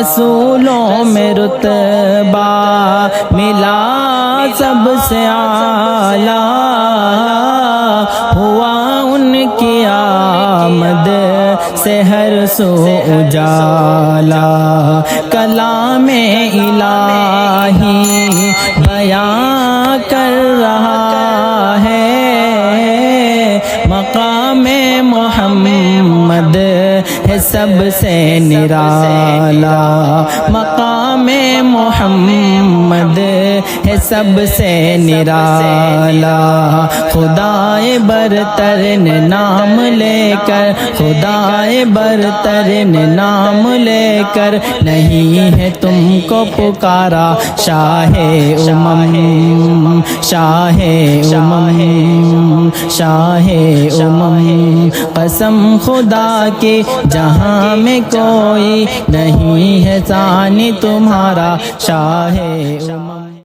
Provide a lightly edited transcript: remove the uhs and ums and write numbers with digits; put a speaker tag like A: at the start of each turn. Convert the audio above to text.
A: رسولوں میں رتبہ ملا سب سے اعلیٰ، ہوا ان کی آمد سے ہر سو اجالا، کلام الہی بیان کر رہا ہے، مقام محمد ہے سب سے نرالا، مقام محمد ہے سب سے نرالا، خدائے برتر نے نام لے کر، خدائے برتر نے نام لے کر، نہیں ہے تم کو پکارا شاہ امم، شاہ امم، شاہ امم، قسم خدا کی جہاں میں کوئی نہیں ہے ثانی تمہارا شاہ امم۔